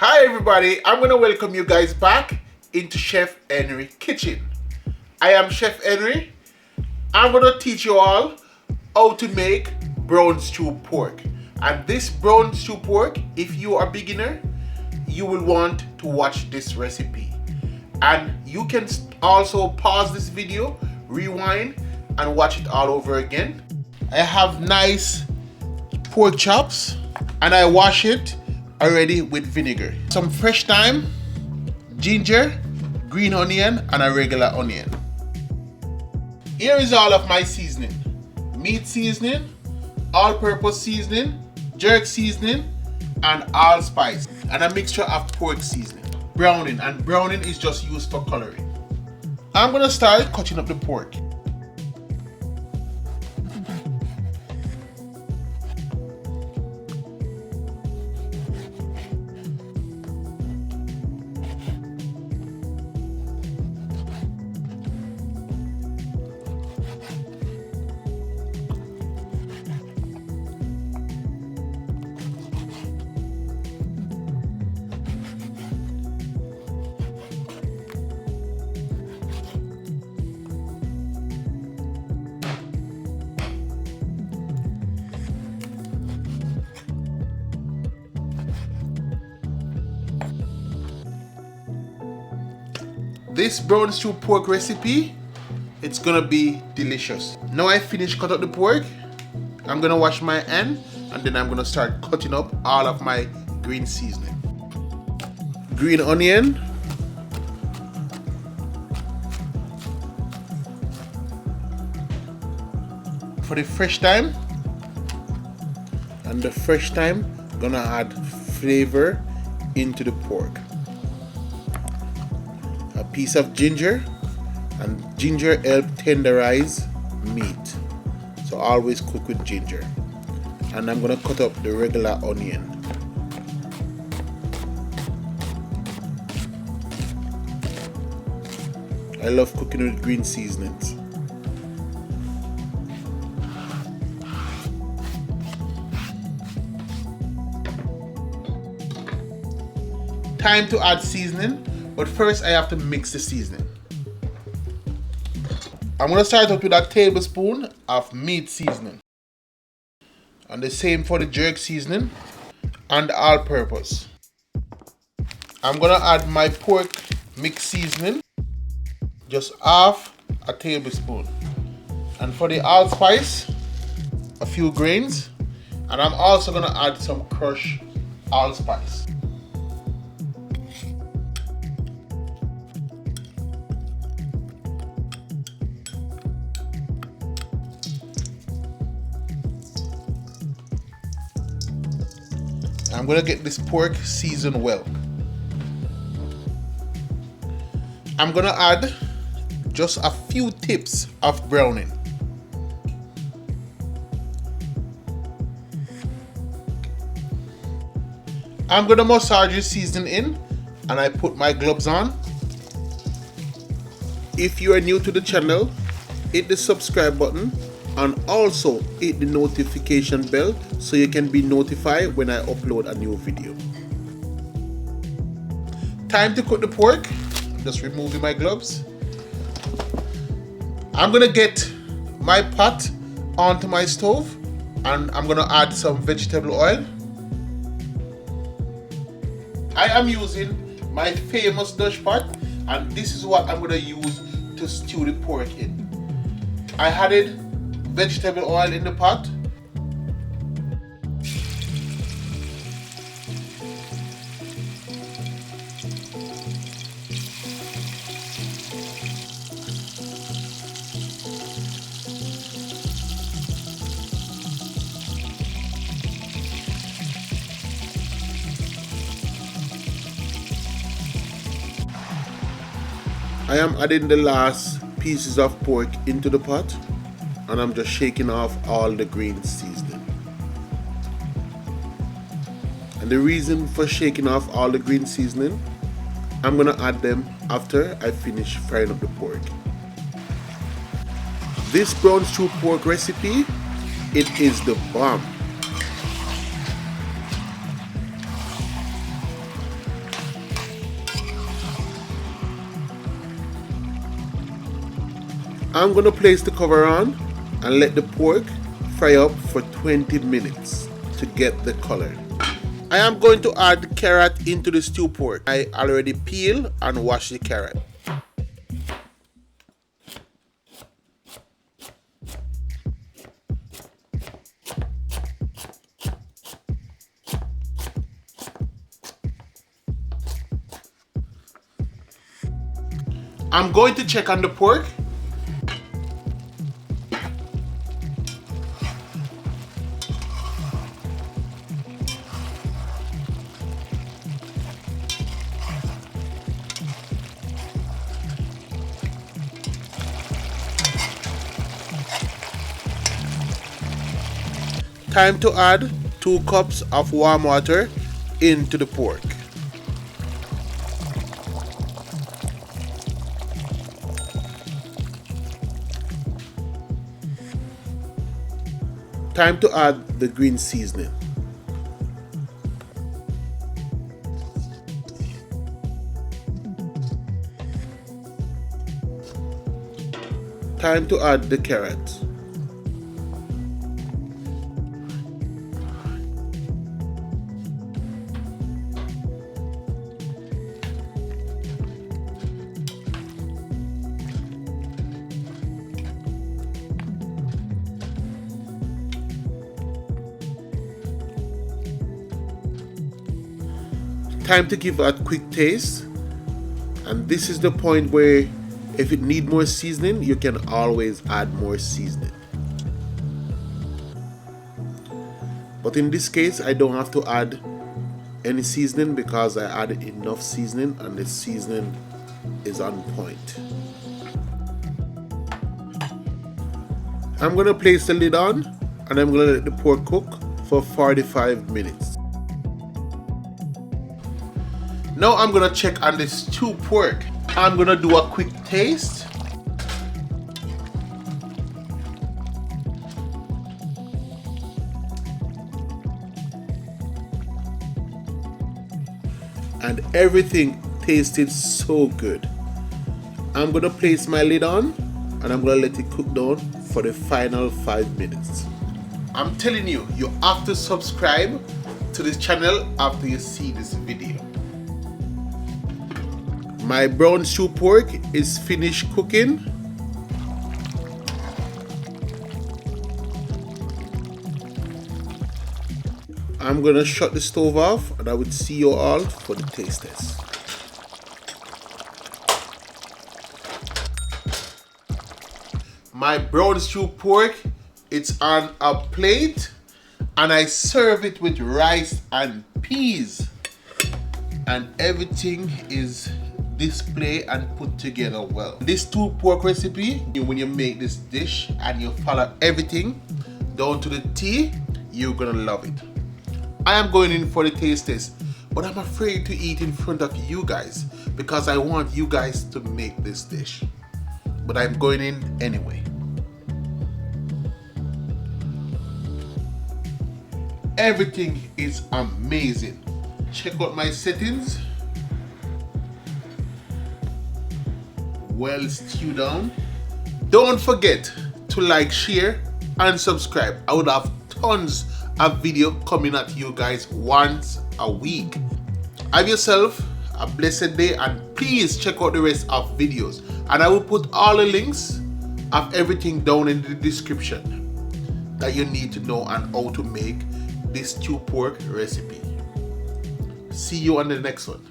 Hi everybody, I'm going to welcome you guys back into Chef Henry Kitchen. I am Chef Henry. I'm going to teach you all how to make brown stew pork. And this brown stew pork, if you are a beginner, you will want to watch this recipe. And you can also pause this video, rewind, and watch it all over again. I have nice pork chops and I wash it already with vinegar. Some fresh thyme, ginger, green onion, and a regular onion. Here is all of my seasoning. Meat seasoning, all-purpose seasoning, jerk seasoning, and allspice. And a mixture of pork seasoning. Browning, and browning is just used for coloring. I'm gonna start cutting up the pork. This brown stew pork recipe, it's gonna be delicious. Now I finished cut up the pork, I'm gonna wash my hand and then I'm gonna start cutting up all of my green seasoning. Green onion, for the fresh thyme, and the fresh thyme gonna add flavor into the pork. A piece of ginger, and ginger help tenderize meat, so always cook with ginger. And I'm gonna cut up the regular onion. I love cooking with green seasonings. Time to add seasoning, but first I have to mix the seasoning. I'm going to start out with a tablespoon of meat seasoning. And the same for the jerk seasoning and all-purpose. I'm going to add my pork mix seasoning, just half a tablespoon. And for the allspice, a few grains. And I'm also going to add some crushed allspice. I'm gonna get this pork seasoned well. I'm gonna add just a few tips of browning. I'm gonna massage the seasoning in and I put my gloves on. If you are new to the channel, hit the subscribe button and also hit the notification bell so you can be notified when I upload a new video. Time to cook the pork. I'm just removing my gloves. I'm gonna get my pot onto my stove and I'm gonna add some vegetable oil. I am using my famous Dutch pot and this is what I'm gonna use to stew the pork in. I added vegetable oil in the pot. I am adding the last pieces of pork into the pot. And I'm just shaking off all the green seasoning. And the reason for shaking off all the green seasoning, I'm gonna add them after I finish frying up the pork. This brown stew pork recipe, it is the bomb. I'm gonna place the cover on and let the pork fry up for 20 minutes to get the color. I am going to add the carrot into the stew pork. I already peel and wash the carrot. I'm going to check on the pork. Time to add 2 cups of warm water into the pork. Time to add the green seasoning. Time to add the carrots. Time to give a quick taste, and this is the point where if it need more seasoning, you can always add more seasoning. But in this case, I don't have to add any seasoning because I added enough seasoning and the seasoning is on point. I'm gonna place the lid on and I'm gonna let the pork cook for 45 minutes. Now I'm gonna check on this stew pork. I'm gonna do a quick taste. And everything tasted so good. I'm gonna place my lid on and I'm gonna let it cook down for the final 5 minutes. I'm telling you, you have to subscribe to this channel after you see this video. My brown stew pork is finished cooking. I'm gonna shut the stove off and I will see you all for the taste test. My brown stew pork, it's on a plate and I serve it with rice and peas. And everything is display and put together well. This stew pork recipe, when you make this dish and you follow everything down to the T, you're gonna love it. I am going in for the taste test, but I'm afraid to eat in front of you guys because I want you guys to make this dish. But I'm going in anyway. Everything is amazing. Check out my settings. Well stewed down. Don't forget to like, share and subscribe. I would have tons of video coming at you guys once a week. Have yourself a blessed day and please check out the rest of videos, and I will put all the links of everything down in the description that you need to know on how to make this stew pork recipe. See you on the next one.